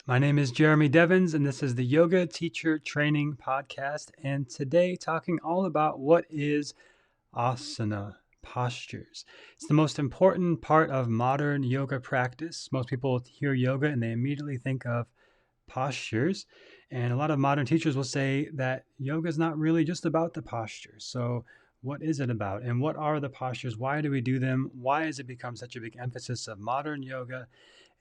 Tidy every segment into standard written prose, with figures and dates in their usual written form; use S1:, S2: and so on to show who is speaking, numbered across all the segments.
S1: My name is Jeremy Devins, and this is the Yoga Teacher Training Podcast. And today, talking all about what is asana, postures. It's the most important part of modern yoga practice. Most people hear yoga and they immediately think of postures. And a lot of modern teachers will say that yoga is not really just about the postures. So, what is it about? And what are the postures? Why do we do them? Why has it become such a big emphasis of modern yoga?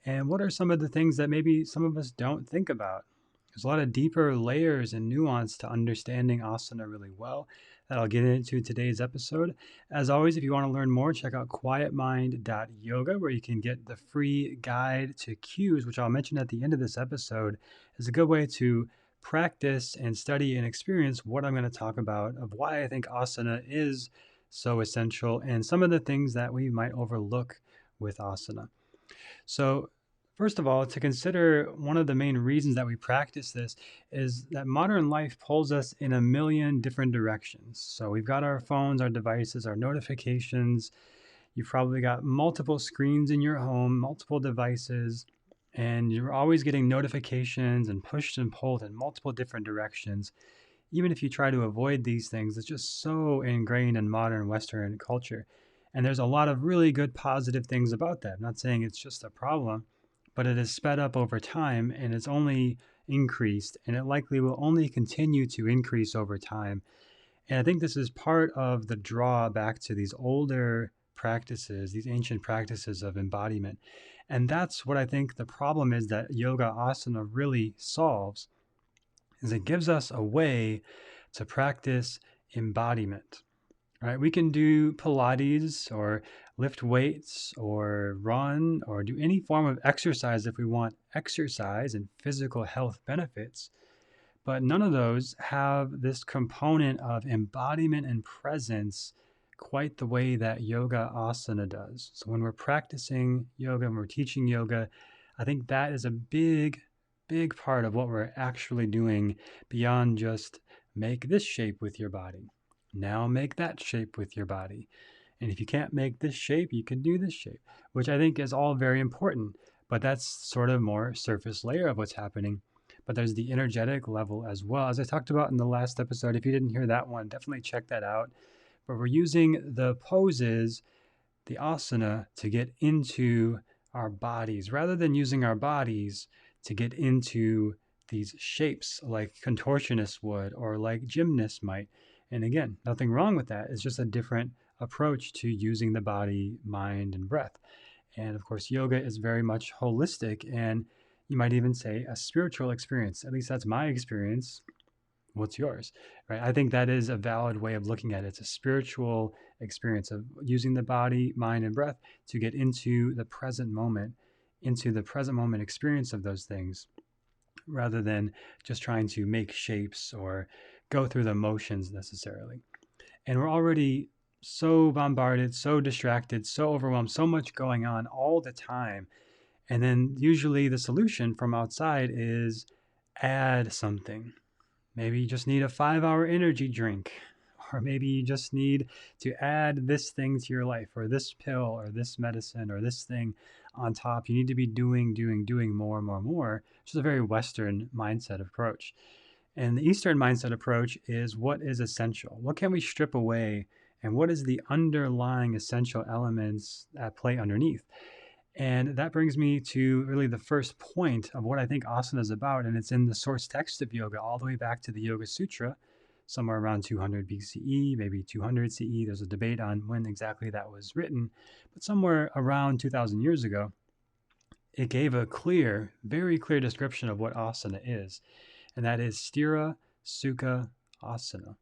S1: And what are some of the things that maybe some of us don't think about? There's a lot of deeper layers and nuance to understanding asana really well that I'll get into today's episode. As always, if you want to learn more, check out quietmind.yoga, where you can get the free guide to cues, which I'll mention at the end of this episode, is a good way to practice and study and experience what I'm going to talk about of why I think asana is so essential and some of the things that we might overlook with asana. So, first of all, to consider one of the main reasons that we practice this is that modern life pulls us in a million different directions. So, we've got our phones, our devices, our notifications. You've probably got multiple screens in your home, multiple devices, and you're always getting notifications and pushed and pulled in multiple different directions. Even if you try to avoid these things, it's just so ingrained in modern Western culture. And there's a lot of really good positive things about that. I'm not saying it's just a problem, but it has sped up over time and it's only increased, and it likely will only continue to increase over time. And I think this is part of the draw back to these older practices, these ancient practices of embodiment. And that's what I think the problem is that yoga asana really solves, is it gives us a way to practice embodiment. Right? We can do Pilates or lift weights or run or do any form of exercise if we want exercise and physical health benefits. But none of those have this component of embodiment and presence quite the way that yoga asana does. So when we're practicing yoga and we're teaching yoga, I think that is a big part of what we're actually doing beyond just make this shape with your body. Now make that shape with your body. And if you can't make this shape, you can do this shape, which I think is all very important. But that's sort of more surface layer of what's happening. But there's the energetic level as well. As I talked about in the last episode, if you didn't hear that one, definitely check that out. But we're using the poses, the asana, to get into our bodies rather than using our bodies to get into these shapes like contortionists would or like gymnasts might. And again, nothing wrong with that. It's just a different approach to using the body, mind, and breath. And of course, yoga is very much holistic, and you might even say a spiritual experience. At least that's my experience. What's yours? Right? I think that is a valid way of looking at it. It's a spiritual experience of using the body, mind, and breath to get into the present moment, experience of those things, rather than just trying to make shapes or go through the motions necessarily. And we're already so bombarded, so distracted, so overwhelmed, so much going on all the time. And then usually the solution from outside is add something. Maybe you just need a 5-hour energy drink, or maybe you just need to add this thing to your life, or this pill, or this medicine, or this thing on top. You need to be doing more and more and more, which is a very Western mindset approach. And the Eastern mindset approach is what is essential? What can we strip away? And what is the underlying essential elements at play underneath? And that brings me to really the first point of what I think asana is about. And it's in the source text of yoga, all the way back to the Yoga Sutra, somewhere around 200 BCE, maybe 200 CE. There's a debate on when exactly that was written, but somewhere around 2,000 years ago, it gave a clear, very clear description of what asana is. And that is sthira, sukha, asana.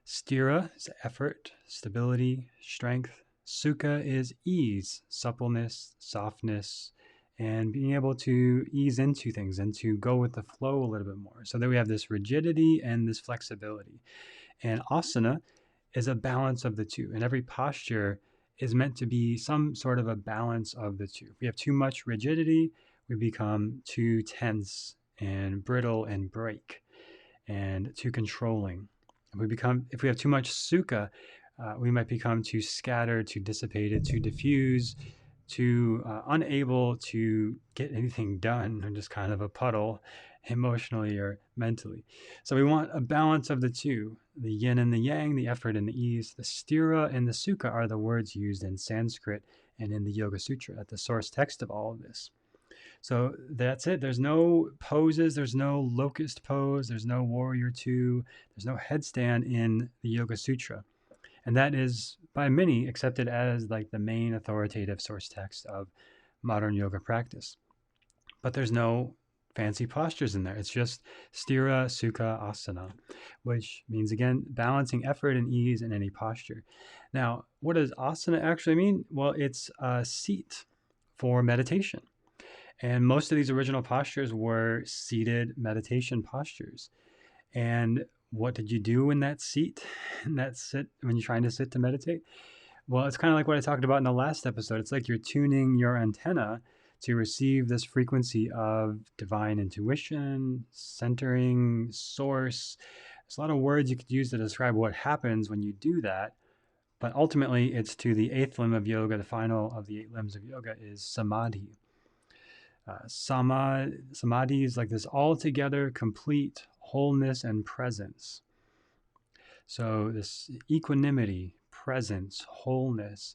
S1: Sthira is effort, stability, strength. Sukha is ease, suppleness, softness, and being able to ease into things and to go with the flow a little bit more. So that we have this rigidity and this flexibility. And asana is a balance of the two. And every posture is meant to be some sort of a balance of the two. If we have too much rigidity, we become too tense and brittle and break and too controlling. If we have too much sukha, we might become too scattered, too dissipated, too diffused, to unable to get anything done and just kind of a puddle emotionally or mentally. So we want a balance of the two, the yin and the yang, the effort and the ease. The sthira and the sukha are the words used in Sanskrit and in the Yoga Sutra at the source text of all of this. So that's it. There's no poses. There's no locust pose. There's no warrior two. There's no headstand in the Yoga Sutra. And that is by many accepted as like the main authoritative source text of modern yoga practice. But there's no fancy postures in there. It's just sthira, sukha, asana, which means, again, balancing effort and ease in any posture. Now, what does asana actually mean? Well, it's a seat for meditation. And most of these original postures were seated meditation postures. And what did you do in that seat, in that sit, when you're trying to sit to meditate? Well, it's kind of like what I talked about in the last episode. It's like you're tuning your antenna to receive this frequency of divine intuition, centering, source. There's a lot of words you could use to describe what happens when you do that. But ultimately, it's to the eighth limb of yoga. The final of the 8 limbs of yoga is samadhi. Samadhi is like this altogether complete wholeness and presence. So this equanimity, presence, wholeness,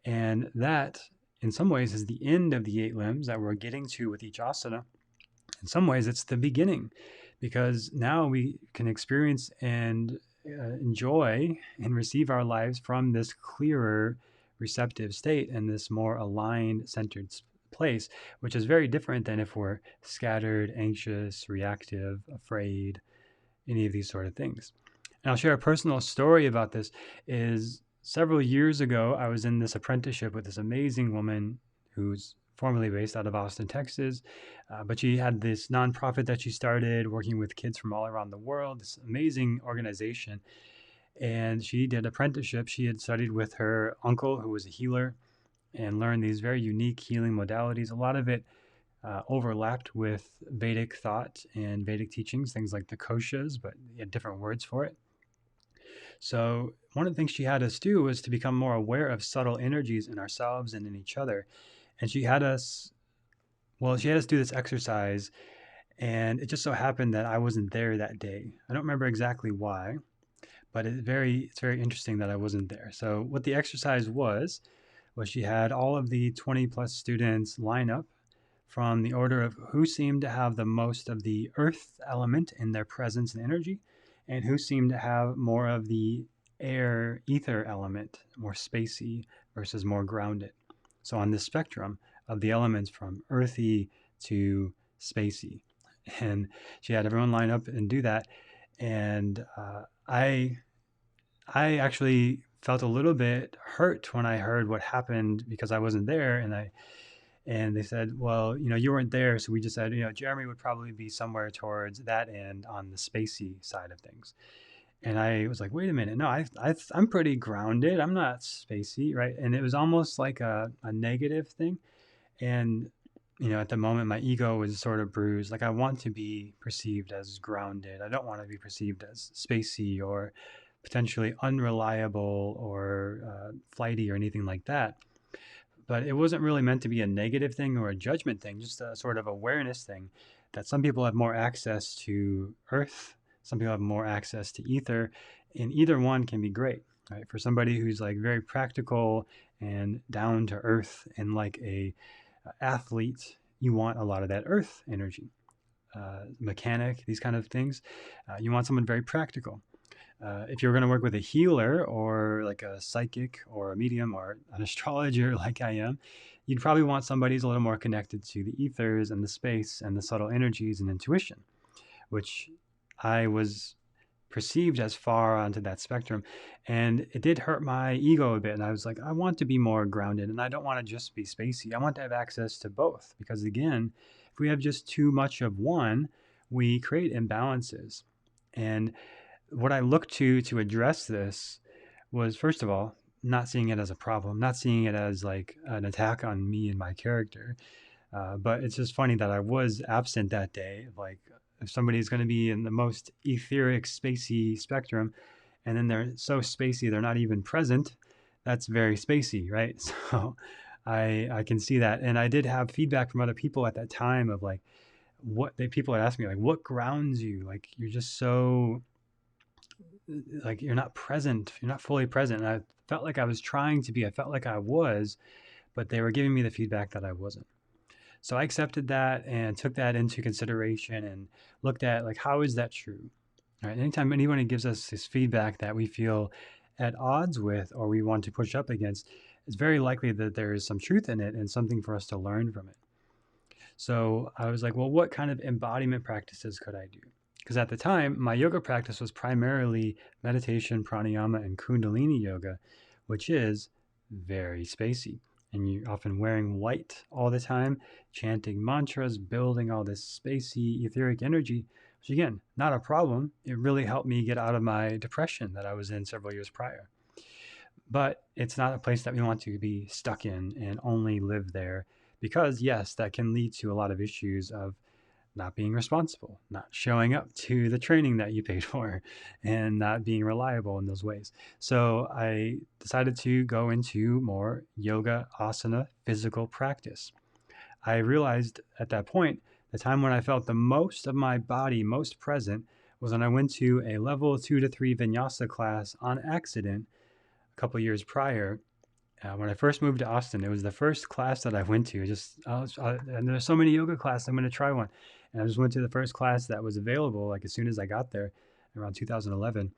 S1: and that in some ways is the end of the 8 limbs that we're getting to with each asana. In some ways, it's the beginning, because now we can experience and enjoy and receive our lives from this clearer, receptive state and this more aligned, centered place, which is very different than if we're scattered, anxious, reactive, afraid, any of these sort of things. And I'll share a personal story about this. Is several years ago, I was in this apprenticeship with this amazing woman who's formerly based out of Austin, Texas, but she had this nonprofit that she started working with kids from all around the world, this amazing organization. And she did apprenticeship. She had studied with her uncle, who was a healer, and learned these very unique healing modalities. A lot of it overlapped with Vedic thought and Vedic teachings, things like the koshas, but he had different words for it. So one of the things she had us do was to become more aware of subtle energies in ourselves and in each other. And she had us do this exercise, and it just so happened that I wasn't there that day. I don't remember exactly why, but it's very interesting that I wasn't there. So what the exercise was she had all of the 20 plus students line up from the order of who seemed to have the most of the earth element in their presence and energy, and who seemed to have more of the air, ether element, more spacey versus more grounded. So on this spectrum of the elements from earthy to spacey. And she had everyone line up and do that. And I actually felt a little bit hurt when I heard what happened, because I wasn't there. And they said, well, you weren't there. So we just said, Jeremy would probably be somewhere towards that end on the spacey side of things. And I was like, wait a minute. No, I'm pretty grounded. I'm not spacey, right? And it was almost like a negative thing. And, at the moment, my ego was sort of bruised. Like, I want to be perceived as grounded. I don't want to be perceived as spacey or potentially unreliable or flighty or anything like that. But it wasn't really meant to be a negative thing or a judgment thing, just a sort of awareness thing, that some people have more access to earth, some people have more access to ether, and either one can be great, right? For somebody who's like very practical and down to earth and like a athlete, you want a lot of that earth energy. Mechanic, these kind of things, you want someone very practical. If you're going to work with a healer or like a psychic or a medium or an astrologer like I am, you'd probably want somebody who's a little more connected to the ethers and the space and the subtle energies and intuition, which I was perceived as far onto that spectrum. And it did hurt my ego a bit. And I was like, I want to be more grounded, and I don't want to just be spacey. I want to have access to both, because again, if we have just too much of one, we create imbalances. And what I looked to address this was, first of all, not seeing it as a problem, not seeing it as like an attack on me and my character. But it's just funny that I was absent that day. Like, if somebody's going to be in the most etheric, spacey spectrum, and then they're so spacey they're not even present, that's very spacey, right? So I can see that. And I did have feedback from other people at that time of like, people had asked me, like, what grounds you? Like, you're just so, like, you're not present. You're not fully present. And I felt like I was trying to be. I felt like I was, but they were giving me the feedback that I wasn't. So I accepted that and took that into consideration and looked at, like, how is that true? All right. Anytime anyone gives us this feedback that we feel at odds with or we want to push up against, it's very likely that there is some truth in it and something for us to learn from it. So I was like, well, what kind of embodiment practices could I do? Because at the time, my yoga practice was primarily meditation, pranayama, and kundalini yoga, which is very spacey. And you're often wearing white all the time, chanting mantras, building all this spacey, etheric energy, which again, not a problem. It really helped me get out of my depression that I was in several years prior. But it's not a place that we want to be stuck in and only live there because, yes, that can lead to a lot of issues of not being responsible, not showing up to the training that you paid for, and not being reliable in those ways. So I decided to go into more yoga, asana, physical practice. I realized at that point, the time when I felt the most of my body most present was when I went to a level 2 to 3 vinyasa class on accident a couple years prior. When I first moved to Austin, it was the first class that I went to. And there's so many yoga classes, I'm going to try one. And I just went to the first class that was available, like as soon as I got there, around 2011.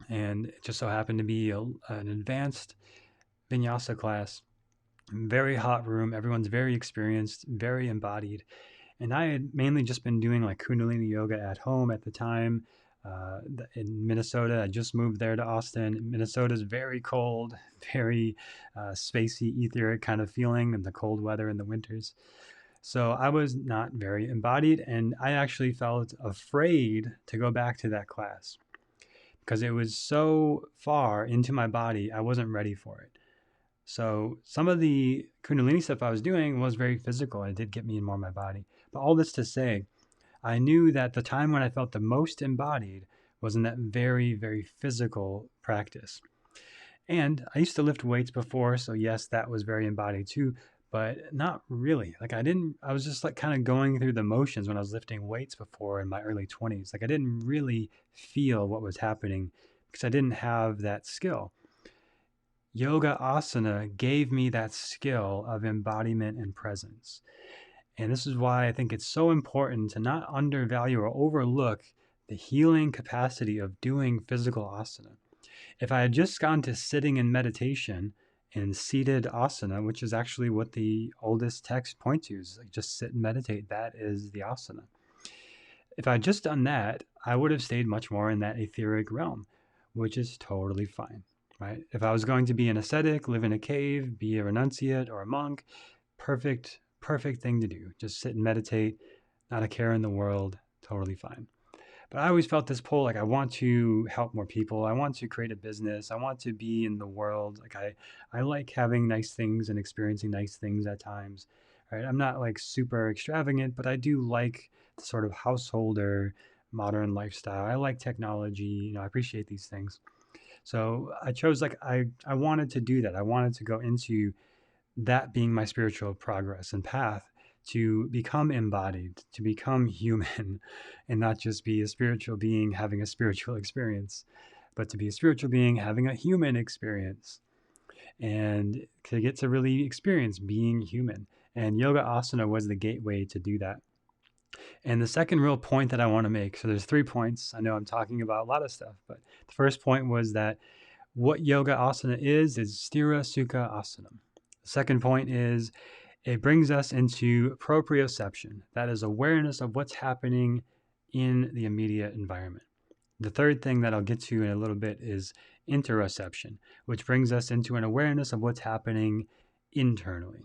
S1: And it just so happened to be an advanced vinyasa class, very hot room. Everyone's very experienced, very embodied. And I had mainly just been doing like Kundalini yoga at home at the time. In Minnesota, I just moved there to Austin. Minnesota's very cold, very spacey, etheric kind of feeling in the cold weather in the winters. So I was not very embodied, and I actually felt afraid to go back to that class because it was so far into my body, I wasn't ready for it. So some of the Kundalini stuff I was doing was very physical. It did get me in more of my body. But all this to say, I knew that the time when I felt the most embodied was in that very, very physical practice. And I used to lift weights before, so yes, that was very embodied too, but not really. Like I was just like kind of going through the motions when I was lifting weights before in my early 20s. Like I didn't really feel what was happening because I didn't have that skill. Yoga asana gave me that skill of embodiment and presence. And this is why I think it's so important to not undervalue or overlook the healing capacity of doing physical asana. If I had just gone to sitting in meditation in seated asana, which is actually what the oldest text point to, is like just sit and meditate, that is the asana. If I had just done that, I would have stayed much more in that etheric realm, which is totally fine, right? If I was going to be an ascetic, live in a cave, be a renunciate or a monk, perfect, perfect thing to do. Just sit and meditate, not a care in the world, totally fine. But I always felt this pull, like I want to help more people. I want to create a business. I want to be in the world. Like I like having nice things and experiencing nice things at times. Right? I'm not like super extravagant, but I do like the sort of householder modern lifestyle. I like technology. I appreciate these things. So I chose like I wanted to do that. I wanted to go into that being my spiritual progress and path to become embodied, to become human, and not just be a spiritual being having a spiritual experience, but to be a spiritual being having a human experience and to get to really experience being human. And yoga asana was the gateway to do that. And the second real point that I want to make, so there's 3 points. I know I'm talking about a lot of stuff, but the first point was that what yoga asana is sthira sukha asana. The second point is it brings us into proprioception. That is awareness of what's happening in the immediate environment. The third thing that I'll get to in a little bit is interoception, which brings us into an awareness of what's happening internally.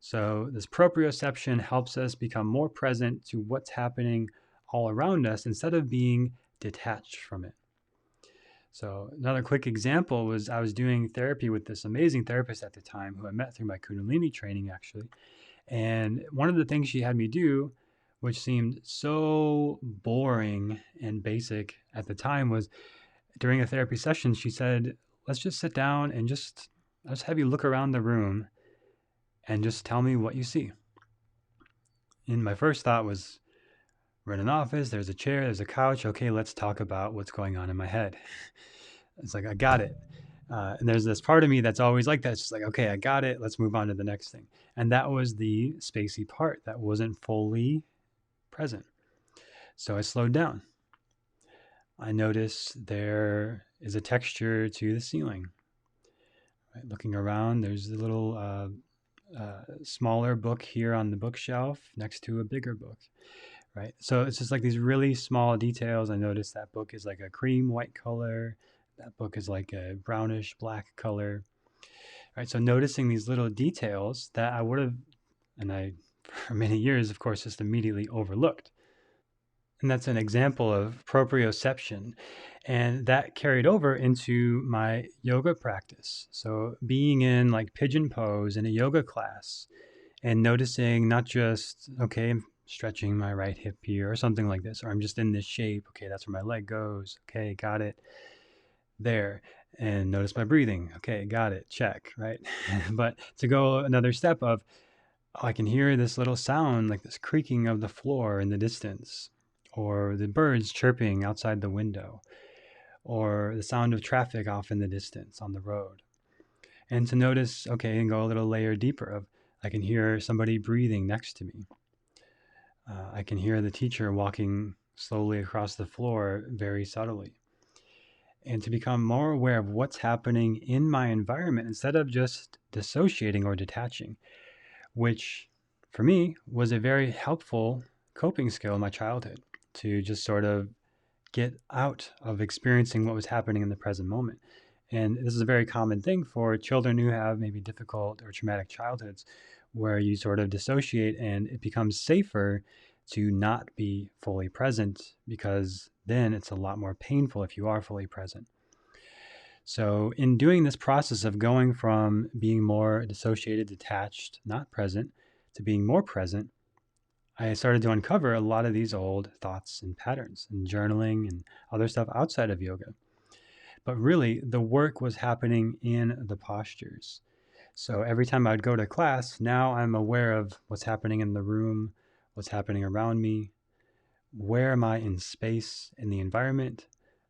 S1: So this proprioception helps us become more present to what's happening all around us instead of being detached from it. So another quick example was I was doing therapy with this amazing therapist at the time who I met through my Kundalini training, actually. And one of the things she had me do, which seemed so boring and basic at the time, was during a therapy session, she said, let's just sit down and just have you look around the room and just tell me what you see. And my first thought was, we're in an office, there's a chair, there's a couch. Okay, let's talk about what's going on in my head. It's like, I got it. And there's this part of me that's always like that. It's just like, okay, I got it. Let's move on to the next thing. And that was the spacey part that wasn't fully present. So I slowed down. I noticed there is a texture to the ceiling. Right? Looking around, there's a little smaller book here on the bookshelf next to a bigger book. Right. So it's just like these really small details. I noticed that book is like a cream white color. That book is like a brownish black color. Right. So noticing these little details that I would have, and I, for many years, of course, just immediately overlooked. And that's an example of proprioception. And that carried over into my yoga practice. So being in like pigeon pose in a yoga class and noticing not just, okay, I'm stretching my right hip here or something like this, or I'm just in this shape. Okay, that's where my leg goes. Okay, got it. There. And notice my breathing. Okay, got it. Check. Right. But to go another step of, oh, I can hear this little sound, like this creaking of the floor in the distance, or the birds chirping outside the window, or the sound of traffic off in the distance on the road. And to notice, okay, and go a little layer deeper of, I can hear somebody breathing next to me. I can hear the teacher walking slowly across the floor very subtly. And to become more aware of what's happening in my environment instead of just dissociating or detaching, which for me was a very helpful coping skill in my childhood to just sort of get out of experiencing what was happening in the present moment. And this is a very common thing for children who have maybe difficult or traumatic childhoods, where you sort of dissociate and it becomes safer to not be fully present because then it's a lot more painful if you are fully present. So, in doing this process of going from being more dissociated, detached, not present, to being more present, I started to uncover a lot of these old thoughts and patterns and journaling and other stuff outside of yoga. But really, the work was happening in the postures. So every time I'd go to class, now I'm aware of what's happening in the room, what's happening around me, where am I in space, in the environment,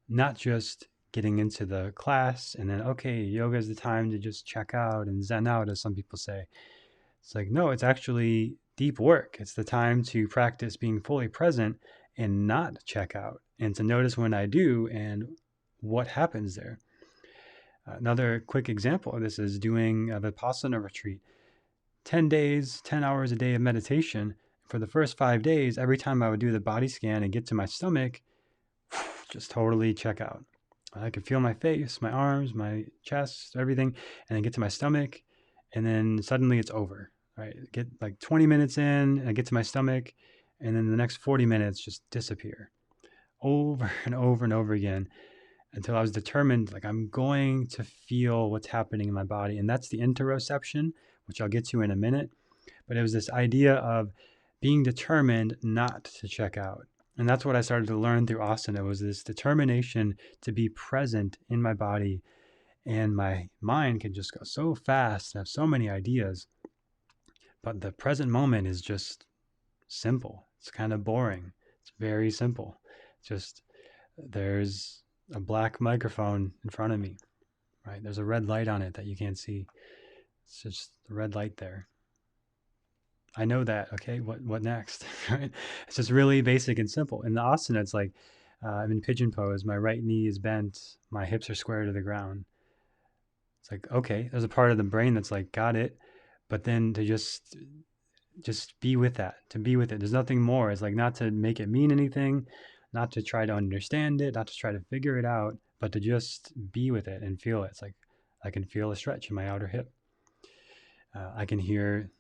S1: not just getting into the class and then, okay, yoga is the time to just check out and zen out, as some people say. It's like, no, it's actually deep work. It's the time to practice being fully present and not check out and to notice when I do and what happens there. Another quick example of this is doing a Vipassana retreat. 10 days, 10 hours a day of meditation. For the first 5 days, every time I would do the body scan and get to my stomach, just totally check out. I could feel my face, my arms, my chest, everything, and then get to my stomach, and then suddenly it's over. Right? Get like 20 minutes in, and I get to my stomach, and then the next 40 minutes just disappear over and over and over again until I was determined, like, I'm going to feel what's happening in my body. And that's the interoception, which I'll get to in a minute. But it was this idea of being determined not to check out. And that's what I started to learn through asana, was this determination to be present in my body. And my mind can just go so fast and have so many ideas. But the present moment is just simple. It's kind of boring. It's very simple. Just there's a black microphone in front of me, right? There's a red light on it that you can't see. It's just the red light there. I know that. Okay, what next? Right? It's just really basic and simple. In the asana, it's like I'm in pigeon pose. My right knee is bent. My hips are square to the ground. It's like, okay, there's a part of the brain that's like, got it. But then to just be with that, to be with it. There's nothing more. It's like not to make it mean anything, not to try to understand it, not to try to figure it out, but to just be with it and feel it. It's like I can feel a stretch in my outer hip. I can hear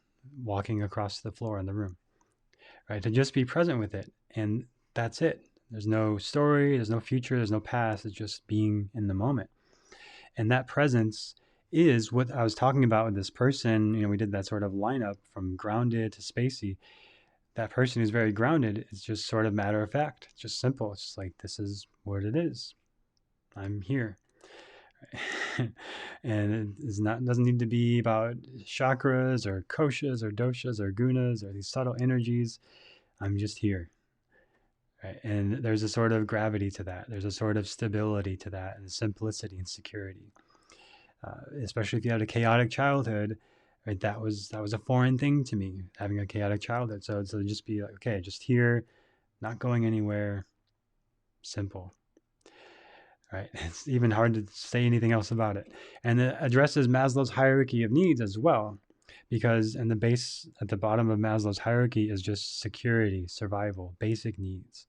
S1: walking across the floor in the room, right? To just be present with it. And that's it. There's no story, there's no future, there's no past. It's just being in the moment. And that presence is what I was talking about with this person. You know, we did that sort of lineup from grounded to spacey. That person who's very grounded is just sort of matter of fact. It's just simple. It's just like, this is what it is. I'm here. And doesn't need to be about chakras or koshas or doshas or gunas or these subtle energies. I'm just here. Right? And there's a sort of gravity to that. There's a sort of stability to that, and simplicity and security. Especially if you had a chaotic childhood, right? That was a foreign thing to me, having a chaotic childhood. So just be like, okay, just here, not going anywhere, simple. Right? It's even hard to say anything else about it. And it addresses Maslow's hierarchy of needs as well, because and the base at the bottom of Maslow's hierarchy is just security, survival, basic needs.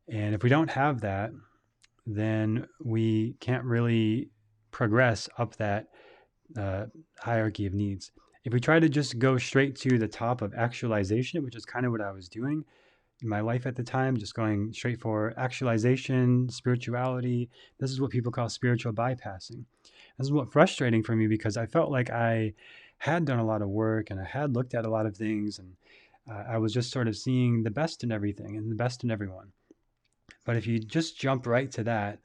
S1: And if we don't have that, then we can't really progress up that hierarchy of needs. If we try to just go straight to the top of actualization, which is kind of what I was doing in my life at the time, just going straight for actualization, spirituality, this is what people call spiritual bypassing. This is what frustrating for me, because I felt like I had done a lot of work and I had looked at a lot of things, and I was just sort of seeing the best in everything and the best in everyone. But if you just jump right to that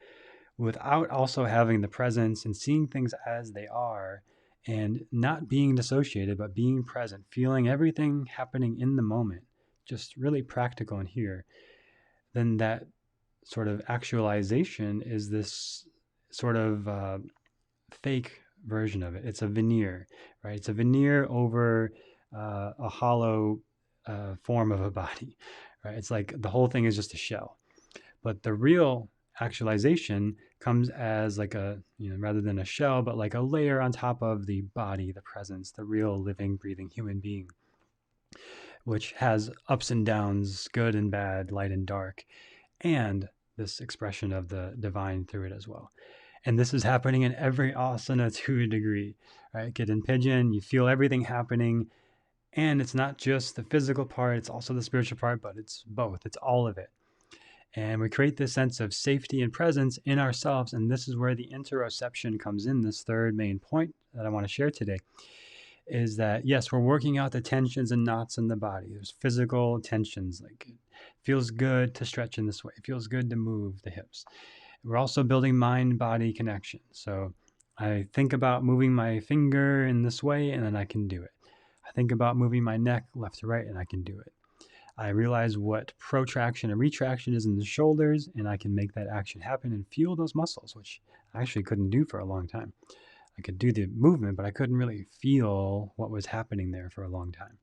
S1: without also having the presence and seeing things as they are, and not being dissociated, but being present, feeling everything happening in the moment, just really practical in here, then that sort of actualization is this sort of fake version of it. It's a veneer, right? It's a veneer over a hollow form of a body, right? It's like the whole thing is just a shell. But the real actualization comes as like a, rather than a shell, but like a layer on top of the body, the presence, the real living, breathing human being, which has ups and downs, good and bad, light and dark, and this expression of the divine through it as well. And this is happening in every asana to a degree, right? Get in pigeon, you feel everything happening. And it's not just the physical part, it's also the spiritual part, but it's both, it's all of it. And we create this sense of safety and presence in ourselves. And this is where the interoception comes in. This third main point that I want to share today is that, yes, we're working out the tensions and knots in the body. There's physical tensions, like it feels good to stretch in this way. It feels good to move the hips. We're also building mind-body connection. So I think about moving my finger in this way, and then I can do it. I think about moving my neck left to right, and I can do it. I realize what protraction and retraction is in the shoulders, and I can make that action happen and feel those muscles, which I actually couldn't do for a long time. I could do the movement, but I couldn't really feel what was happening there for a long time.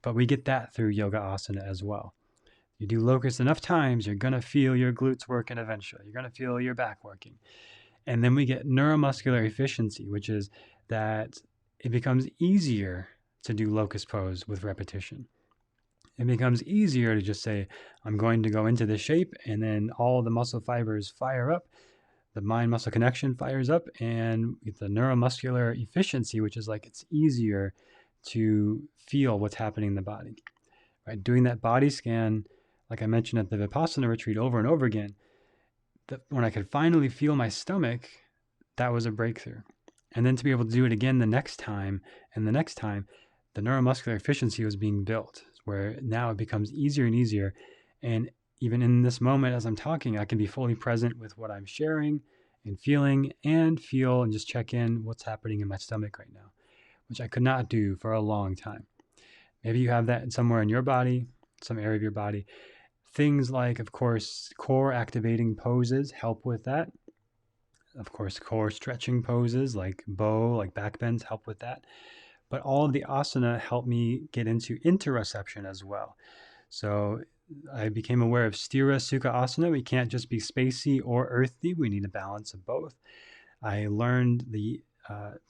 S1: But we get that through yoga asana as well. You do locust enough times, you're going to feel your glutes working eventually. You're going to feel your back working. And then we get neuromuscular efficiency, which is that it becomes easier to do locust pose with repetition. It becomes easier to just say, I'm going to go into this shape, and then all the muscle fibers fire up, the mind-muscle connection fires up, and the neuromuscular efficiency, which is like it's easier to feel what's happening in the body. Right? Doing that body scan, like I mentioned at the Vipassana retreat over and over again, when I could finally feel my stomach, that was a breakthrough. And then to be able to do it again the next time and the next time, the neuromuscular efficiency was being built, where now it becomes easier and easier. And even in this moment, as I'm talking, I can be fully present with what I'm sharing and feeling, and feel and just check in what's happening in my stomach right now, which I could not do for a long time. Maybe you have that somewhere in your body, some area of your body. Things like, of course, core activating poses help with that. Of course, core stretching poses like bow, like back bends help with that. But all of the asana helped me get into interoception as well. So I became aware of sthira sukha asana. We can't just be spacey or earthy. We need a balance of both. I learned the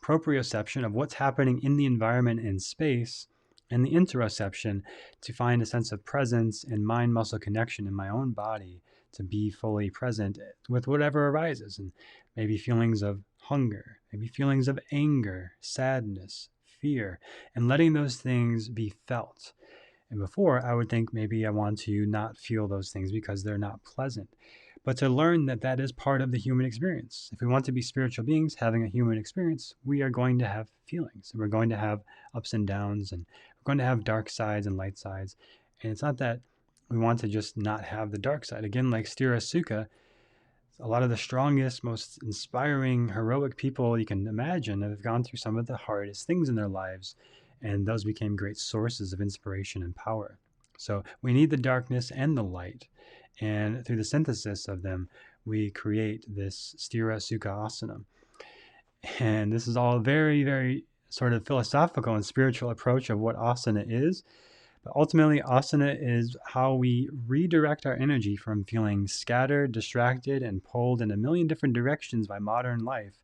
S1: proprioception of what's happening in the environment and space, and the interoception to find a sense of presence and mind-muscle connection in my own body, to be fully present with whatever arises, and maybe feelings of hunger, maybe feelings of anger, sadness, fear, and letting those things be felt. And before, I would think maybe I want to not feel those things because they're not pleasant. But to learn that that is part of the human experience. If we want to be spiritual beings having a human experience, we are going to have feelings. We're going to have ups and downs, and we're going to have dark sides and light sides. And it's not that we want to just not have the dark side. Again, like sthira sukha, A lot of the strongest, most inspiring, heroic people you can imagine have gone through some of the hardest things in their lives, and those became great sources of inspiration and power. So we need the darkness and the light, and through the synthesis of them, we create this Sthira Sukha Asana. And this is all very, very sort of philosophical and spiritual approach of what asana is. But ultimately, asana is how we redirect our energy from feeling scattered, distracted, and pulled in a million different directions by modern life.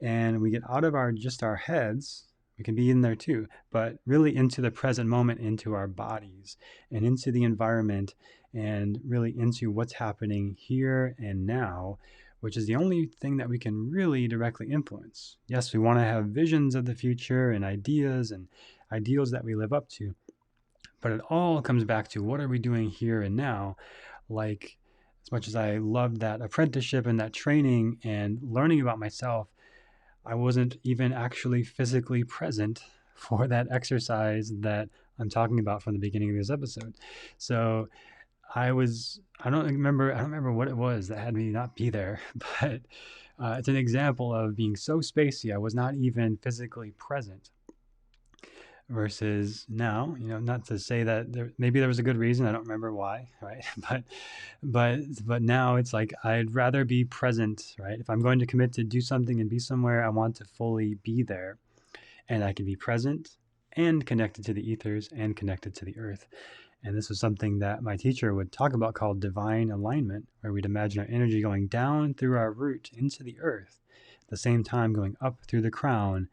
S1: And we get out of our heads. We can be in there too, but really into the present moment, into our bodies and into the environment, and really into what's happening here and now, which is the only thing that we can really directly influence. Yes, we want to have visions of the future and ideas and ideals that we live up to, but it all comes back to what are we doing here and now? Like, as much as I loved that apprenticeship and that training and learning about myself, I wasn't even actually physically present for that exercise that I'm talking about from the beginning of this episode. So I don't remember what it was that had me not be there, but it's an example of being so spacey. I was not even physically present. Versus now, not to say that maybe there was a good reason. I don't remember why, right? But now it's like I'd rather be present, right? If I'm going to commit to do something and be somewhere, I want to fully be there, and I can be present and connected to the ethers and connected to the earth. And this was something that my teacher would talk about called divine alignment, where we'd imagine our energy going down through our root into the earth, at the same time going up through the crown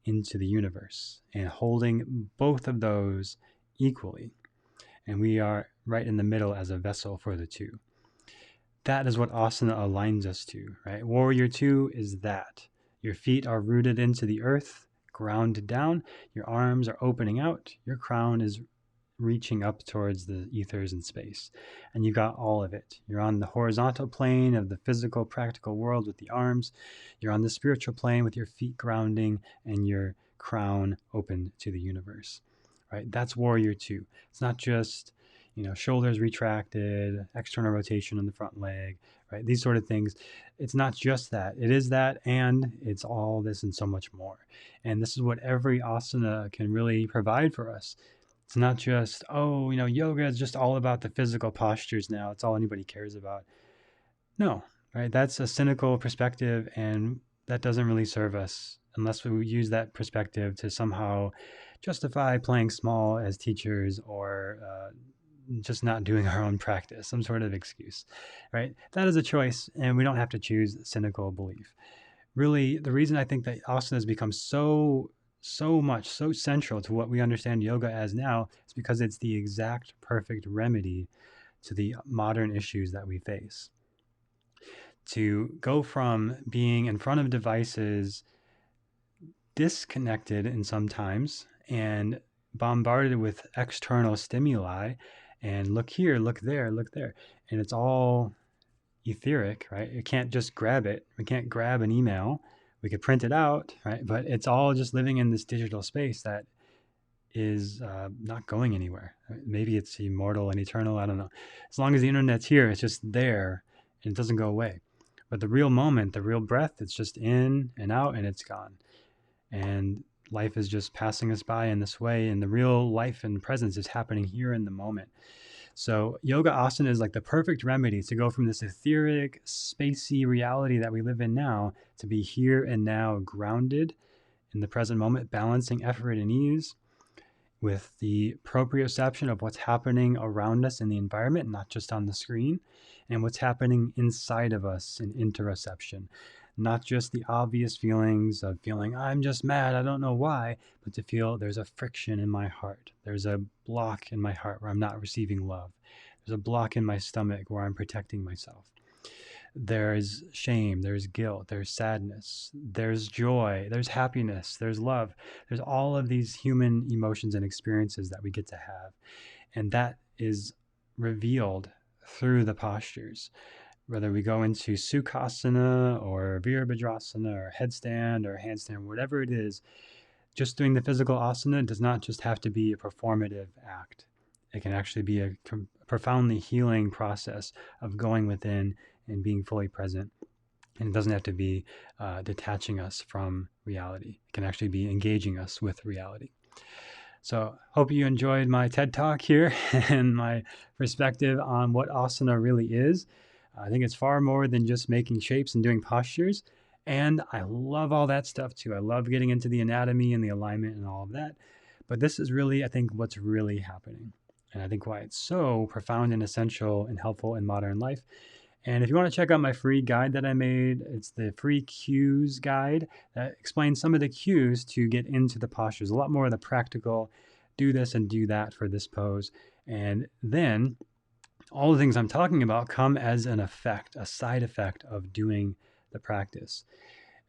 S1: into the universe, and holding both of those equally. And we are right in the middle as a vessel for the two. That is what asana aligns us to, right? Warrior 2 is that. Your feet are rooted into the earth, grounded down. Your arms are opening out. Your crown is reaching up towards the ethers and space. And you've got all of it. You're on the horizontal plane of the physical, practical world with the arms. You're on the spiritual plane with your feet grounding and your crown open to the universe, right? That's warrior 2. It's not just, shoulders retracted, external rotation on the front leg, right? These sort of things. It's not just that. It is that, and it's all this and so much more. And this is what every asana can really provide for us. It's not just, yoga is just all about the physical postures now. It's all anybody cares about. No, right? That's a cynical perspective, and that doesn't really serve us unless we use that perspective to somehow justify playing small as teachers, or just not doing our own practice, some sort of excuse, right? That is a choice, and we don't have to choose cynical belief. Really, the reason I think that asana has become so central to what we understand yoga as now is because it's the exact perfect remedy to the modern issues that we face. To go from being in front of devices, disconnected in sometimes, and bombarded with external stimuli, and look here, look there, and it's all etheric, right? You can't just grab it. We can't grab an email. We could print it out, right? But it's all just living in this digital space that is not going anywhere. Maybe it's immortal and eternal. I don't know. As long as the internet's here, it's just there and it doesn't go away. But the real moment, the real breath, it's just in and out and it's gone. And life is just passing us by in this way. And the real life and presence is happening here in the moment. So yoga asana is like the perfect remedy to go from this etheric, spacey reality that we live in now to be here and now, grounded in the present moment, balancing effort and ease with the proprioception of what's happening around us in the environment, not just on the screen, and what's happening inside of us in interoception. Not just the obvious feelings of feeling, I'm just mad, I don't know why, but to feel there's a friction in my heart. There's a block in my heart where I'm not receiving love. There's a block in my stomach where I'm protecting myself. There's shame, there's guilt, there's sadness, there's joy, there's happiness, there's love. There's all of these human emotions and experiences that we get to have. And that is revealed through the postures. Whether we go into Sukhasana or Virabhadrasana or headstand or handstand, whatever it is, just doing the physical asana does not just have to be a performative act. It can actually be a profoundly healing process of going within and being fully present. And it doesn't have to be detaching us from reality. It can actually be engaging us with reality. So hope you enjoyed my TED Talk here and my perspective on what asana really is. I think it's far more than just making shapes and doing postures. And I love all that stuff too. I love getting into the anatomy and the alignment and all of that. But this is really, I think, what's really happening. And I think why it's so profound and essential and helpful in modern life. And if you want to check out my free guide that I made, it's the free cues guide that explains some of the cues to get into the postures, a lot more of the practical, do this and do that for this pose. And then all the things I'm talking about come as an effect, a side effect of doing the practice.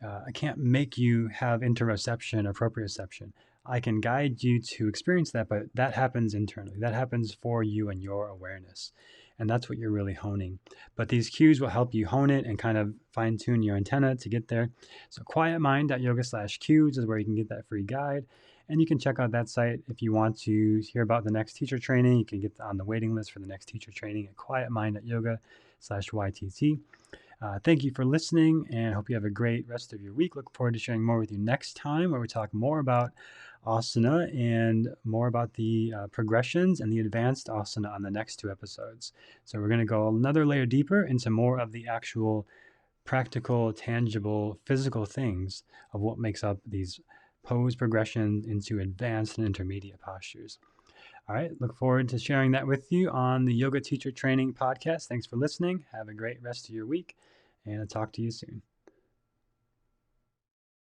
S1: I can't make you have interoception or proprioception. I can guide you to experience that, but that happens internally. That happens for you and your awareness. And that's what you're really honing. But these cues will help you hone it and kind of fine tune your antenna to get there. So quietmind.yoga/cues is where you can get that free guide. And you can check out that site if you want to hear about the next teacher training. You can get on the waiting list for the next teacher training at quietmind.yoga/YTT. Thank you for listening, and hope you have a great rest of your week. Look forward to sharing more with you next time, where we talk more about asana and more about the progressions and the advanced asana on the next 2 episodes. So we're going to go another layer deeper into more of the actual practical, tangible, physical things of what makes up these pose progressions into advanced and intermediate postures. All right, look forward to sharing that with you on the Yoga Teacher Training Podcast. Thanks for listening. Have a great rest of your week, and I'll talk to you soon.